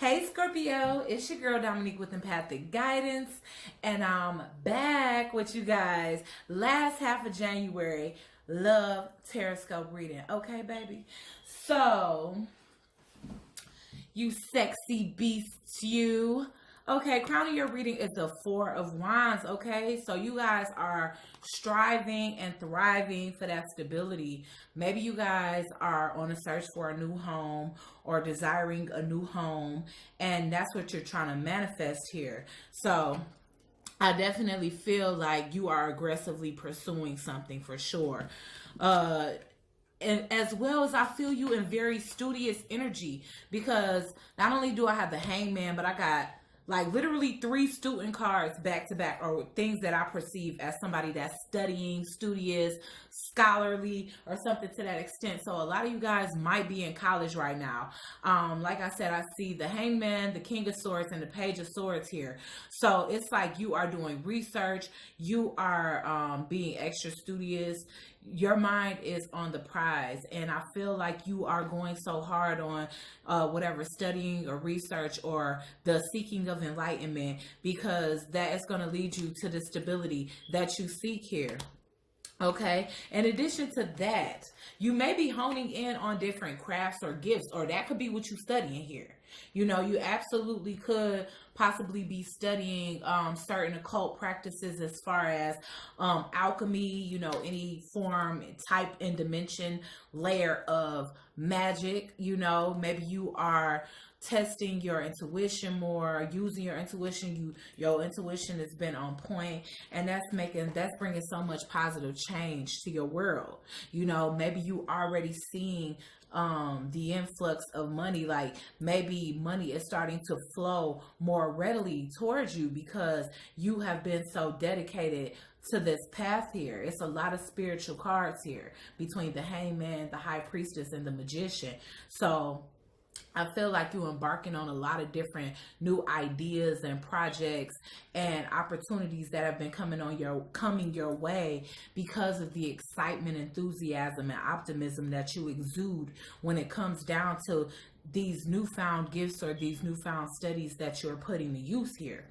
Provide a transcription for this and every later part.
Hey Scorpio, it's your girl Dominique with Empathic Guidance, and I'm back with you guys. Last half of January, love Teroscope reading. Okay, baby? So, you sexy beasts, you. Okay, crown of your reading is the Four of Wands, okay? So you guys are striving and thriving for that stability. Maybe you guys are on a search for a new home or desiring a new home, and that's what you're trying to manifest here. So I definitely feel like you are aggressively pursuing something for sure. And as well as I feel you in very studious energy, because not only do I have the Hangman, but I got like literally three student cards back to back, or things that I perceive as somebody that's studying, studious, scholarly, or something to that extent. So a lot of you guys might be in college right now. Like I said, I see the Hangman, the King of Swords, and the Page of Swords here. So it's like you are doing research, you are being extra studious, your mind is on the prize, and I feel like you are going so hard on whatever studying or research or the seeking of enlightenment, because that is going to lead you to the stability that you seek here. Okay. In addition to that, you may be honing in on different crafts or gifts, or that could be what you're studying here. You know, you absolutely could possibly be studying certain occult practices as far as alchemy, you know, any form, type, and dimension layer of magic. You know, maybe you are testing your intuition more, using your intuition. Your intuition has been on point, and that's bringing so much positive change to your world. You know, maybe you already seeing the influx of money, like maybe money is starting to flow more readily towards you because you have been so dedicated to this path here. It's a lot of spiritual cards here between the Hangman, the High Priestess, and the Magician. So I feel like you're embarking on a lot of different new ideas and projects and opportunities that have been coming your way because of the excitement, enthusiasm, and optimism that you exude when it comes down to these newfound gifts or these newfound studies that you're putting to use here.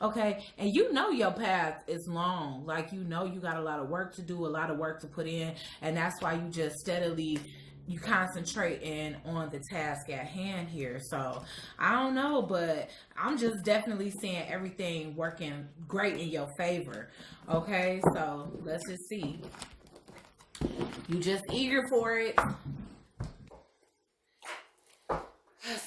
Okay, and you know your path is long. Like, you know you got a lot of work to do, a lot of work to put in, and that's why you just steadily you concentrate in on the task at hand here. So I don't know, but I'm just definitely seeing everything working great in your favor. Okay, so let's just see. You just eager for it.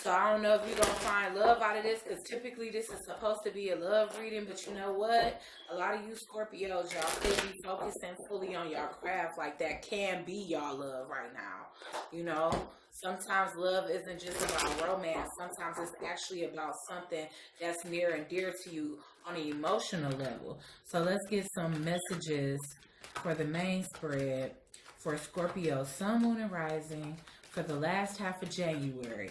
So I don't know if you're going to find love out of this, because typically this is supposed to be a love reading. But you know what? A lot of you Scorpios, y'all could be focusing fully on y'all craft. Like, that can be y'all love right now. You know, sometimes love isn't just about romance. Sometimes it's actually about something that's near and dear to you on an emotional level. So let's get some messages for the main spread for Scorpio, Sun, Moon, and Rising for the last half of January.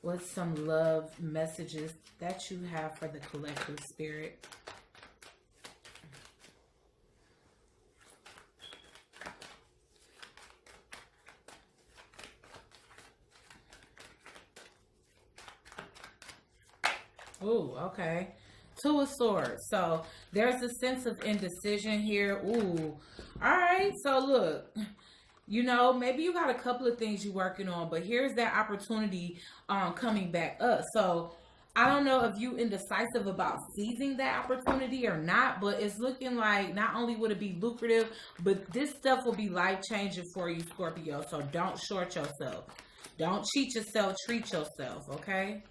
What's some love messages that you have for the collective spirit? Ooh, okay. Two of Swords. So there's a sense of indecision here. Ooh. All right. So look, you know, maybe you got a couple of things you're working on, but here's that opportunity coming back up. So I don't know if you indecisive about seizing that opportunity or not, but it's looking like not only would it be lucrative, but this stuff will be life-changing for you, Scorpio. So don't short yourself. Don't cheat yourself. Treat yourself, okay?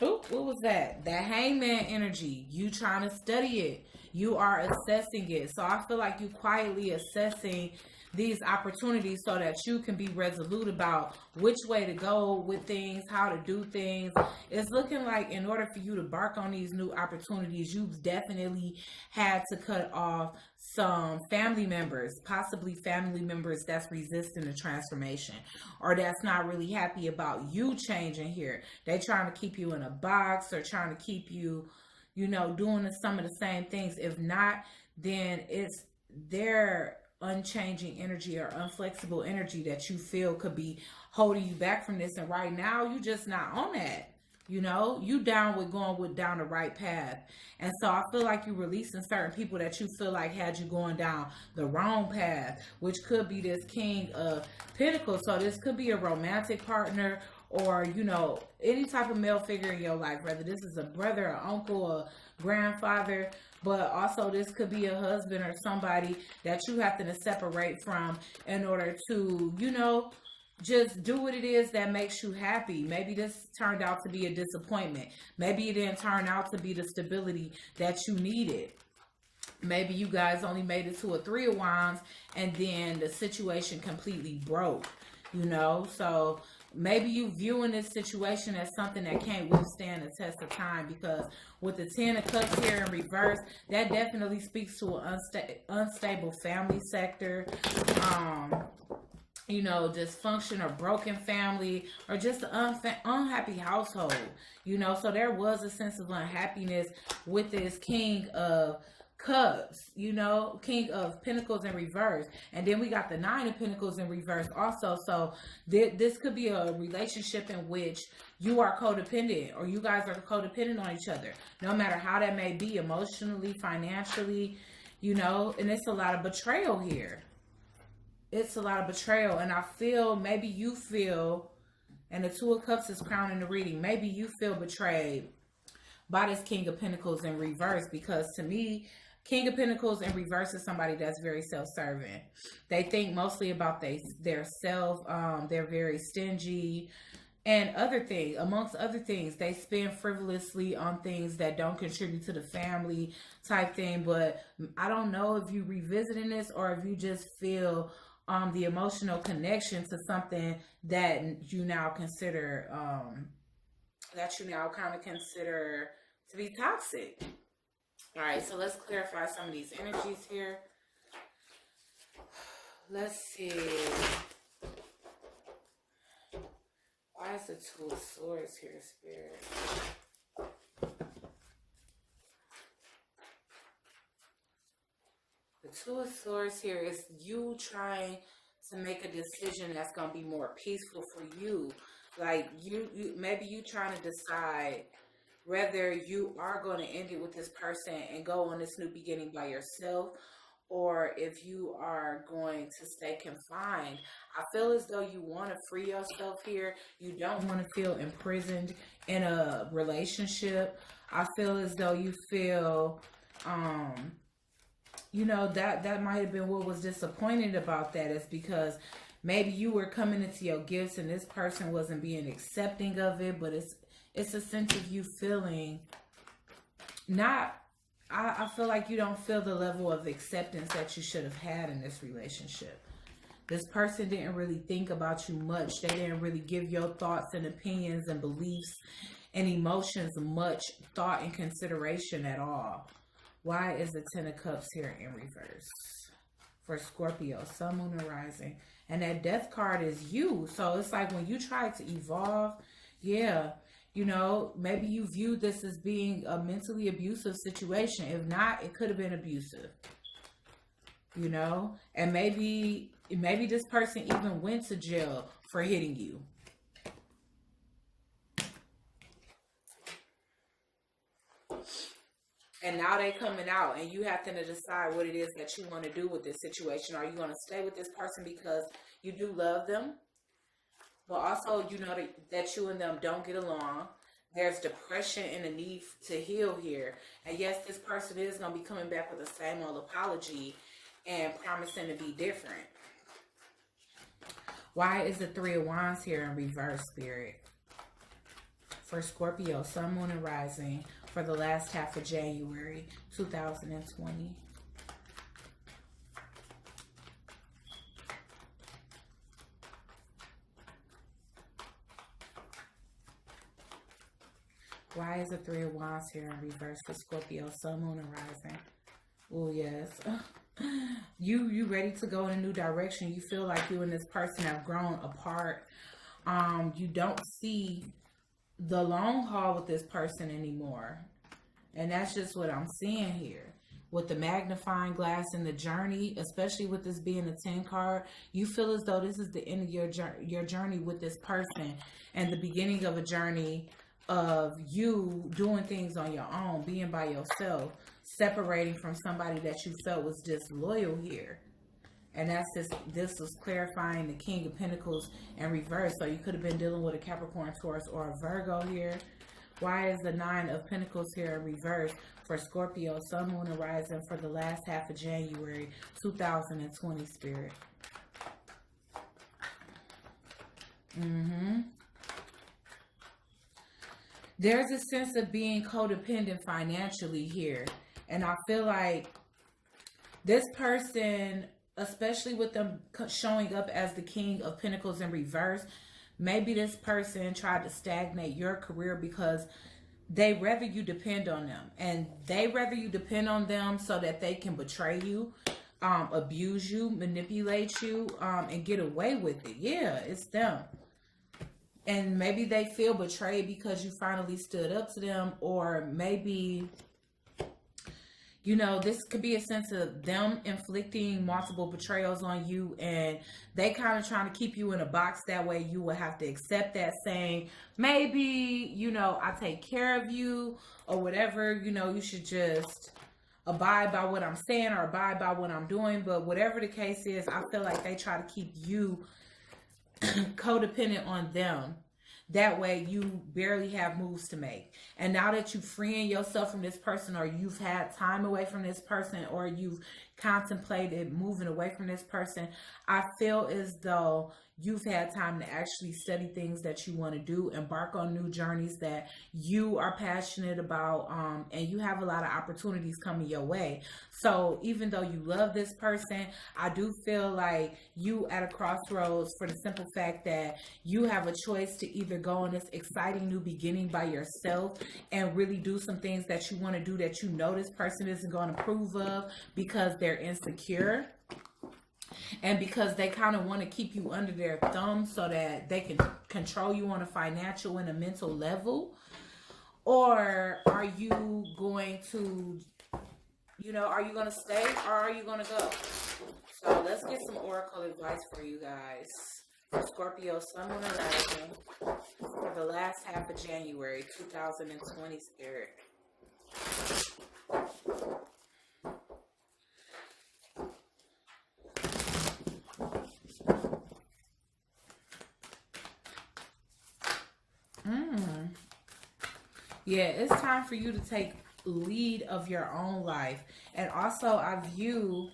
Ooh, what was that? That Hangman energy. You trying to study it. You are assessing it. So I feel like you quietly assessing these opportunities so that you can be resolute about which way to go with things, how to do things. It's looking like in order for you to embark on these new opportunities, you've definitely had to cut off some family members, possibly family members that's resisting the transformation, or that's not really happy about you changing here. They trying to keep you in a box, or trying to keep you, you know, doing some of the same things. If not, then it's their unchanging energy or unflexible energy that you feel could be holding you back from this. And right now, you just not on that. You know, you down with going with down the right path. And so I feel like you're releasing certain people that you feel like had you going down the wrong path, which could be this King of Pentacles. So this could be a romantic partner, or, you know, any type of male figure in your life, whether this is a brother, an uncle, a grandfather, but also this could be a husband or somebody that you have to separate from in order to, you know, just do what it is that makes you happy. Maybe this turned out to be a disappointment. Maybe it didn't turn out to be the stability that you needed. Maybe you guys only made it to a 3 of Wands and then the situation completely broke, you know? So maybe you viewing this situation as something that can't withstand the test of time, because with the 10 of Cups here in reverse, that definitely speaks to an unstable family sector. You know, dysfunction or broken family, or just an unhappy household, you know. So there was a sense of unhappiness with this King of Cups, you know, King of Pentacles in reverse. And then we got the 9 of Pentacles in reverse also. So this could be a relationship in which you are codependent, or you guys are codependent on each other, no matter how that may be, emotionally, financially, you know. And it's a lot of betrayal here. It's a lot of betrayal. And I feel, maybe you feel, and the 2 of Cups is crowning the reading, maybe you feel betrayed by this King of Pentacles in reverse, because to me, King of Pentacles in reverse is somebody that's very self-serving. They think mostly about their self. They're very stingy and other things. Amongst other things, they spend frivolously on things that don't contribute to the family type thing. But I don't know if you revisiting this, or if you just feel the emotional connection to something that you now consider, consider to be toxic. All right, so let's clarify some of these energies here. Let's see. Why is the 2 of Swords here, Spirit? The 2 of Swords here is you trying to make a decision that's going to be more peaceful for you. Like maybe you trying to decide whether you are going to end it with this person and go on this new beginning by yourself, or if you are going to stay confined. I feel as though you want to free yourself here. You don't want to feel imprisoned in a relationship. I feel as though you feel, you know, that might have been what was disappointing about that, is because maybe you were coming into your gifts and this person wasn't being accepting of it. But it's a sense of you feeling not, I feel like you don't feel the level of acceptance that you should have had in this relationship. This person didn't really think about you much. They didn't really give your thoughts and opinions and beliefs and emotions much thought and consideration at all. Why is the 10 of Cups here in reverse? For Scorpio, Sun, Moon, and Rising. And that Death card is you. So it's like when you try to evolve, yeah, you know, maybe you view this as being a mentally abusive situation. If not, it could have been abusive. You know? And maybe this person even went to jail for hitting you. And now they coming out, and you have to decide what it is that you want to do with this situation. Are you going to stay with this person because you do love them, but also you know that you and them don't get along? There's depression and a need to heal here. And yes, this person is going to be coming back with the same old apology and promising to be different. Why is the 3 of Wands here in reverse, Spirit? For Scorpio, Sun, Moon, and Rising, for the last half of January 2020. Why is the 3 of Wands here in reverse for Scorpio, Sun, Moon, and Rising? Oh, yes. You ready to go in a new direction. You feel like you and this person have grown apart. You don't see the long haul with this person anymore. And that's just what I'm seeing here. with the magnifying glass and the journey, especially with this being a 10 card, you feel as though this is the end of your journey with this person and the beginning of a journey of you doing things on your own, being by yourself, separating from somebody that you felt was disloyal here. And that's just, this was clarifying the King of Pentacles in reverse. So you could have been dealing with a Capricorn, Taurus, or a Virgo here. Why is the 9 of Pentacles here in reverse for Scorpio, Sun, Moon, and Rising for the last half of January 2020, Spirit? There's a sense of being codependent financially here. And I feel like this person, especially with them showing up as the King of Pentacles in reverse, maybe this person tried to stagnate your career because they rather you depend on them. And they rather you depend on them so that they can betray you, abuse you, manipulate you, and get away with it. Yeah, it's them. And maybe they feel betrayed because you finally stood up to them. Or maybe, you know, this could be a sense of them inflicting multiple betrayals on you, and they kind of trying to keep you in a box. That way you will have to accept that, saying, maybe, you know, I take care of you or whatever, you know, you should just abide by what I'm saying or abide by what I'm doing. But whatever the case is, I feel like they try to keep you codependent on them. That way you barely have moves to make. And now that you're freeing yourself from this person, or you've had time away from this person, or you've contemplated moving away from this person, I feel as though you've had time to actually study things that you want to do, embark on new journeys that you are passionate about, and you have a lot of opportunities coming your way. So even though you love this person, I do feel like you at a crossroads, for the simple fact that you have a choice to either go on this exciting new beginning by yourself and really do some things that you want to do that you know this person isn't going to approve of because they're insecure. And because they kind of want to keep you under their thumb so that they can control you on a financial and a mental level. Or are you going to, you know, are you going to stay or are you going to go? So let's get some oracle advice for you guys. For Scorpio, Sun, Moon, and Rising for the last half of January 2020, Spirit. Yeah, it's time for you to take lead of your own life. And also, I view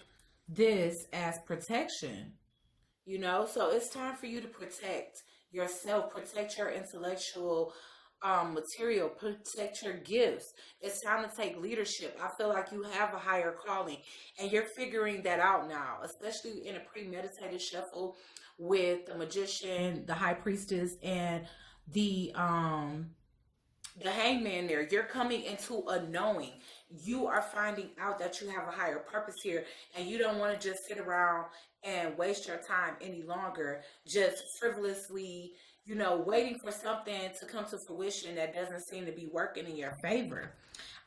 this as protection. You know, so it's time for you to protect yourself, protect your intellectual material, protect your gifts. It's time to take leadership. I feel like you have a higher calling and you're figuring that out now, especially in a premeditated shuffle with the Magician, the High Priestess, and the Hangman there. You're coming into a knowing. You are finding out that you have a higher purpose here, and you don't want to just sit around and waste your time any longer just frivolously, you know, waiting for something to come to fruition that doesn't seem to be working in your favor.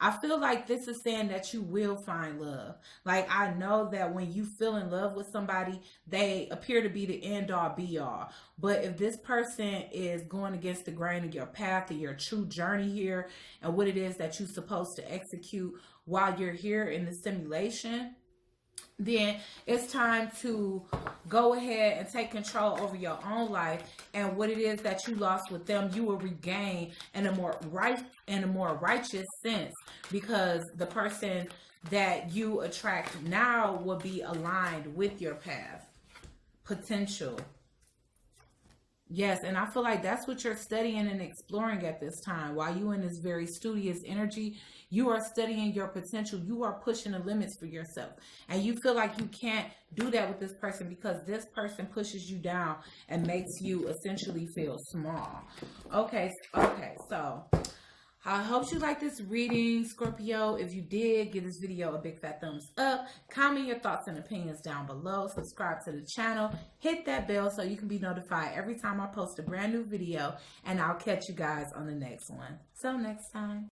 I feel like this is saying that you will find love. Like, I know that when you feel in love with somebody, they appear to be the end all be all. But if this person is going against the grain of your path and your true journey here and what it is that you're supposed to execute while you're here in the simulation, then it's time to go ahead and take control over your own life, and what it is that you lost with them, you will regain in a more righteous sense, because the person that you attract now will be aligned with your path potential. Yes, and I feel like that's what you're studying and exploring at this time. While you in this very studious energy, you are studying your potential. You are pushing the limits for yourself. And you feel like you can't do that with this person because this person pushes you down and makes you essentially feel small. Okay, so I hope you like this reading, Scorpio. If you did, give this video a big fat thumbs up. Comment your thoughts and opinions down below. Subscribe to the channel. Hit that bell so you can be notified every time I post a brand new video. And I'll catch you guys on the next one. So next time.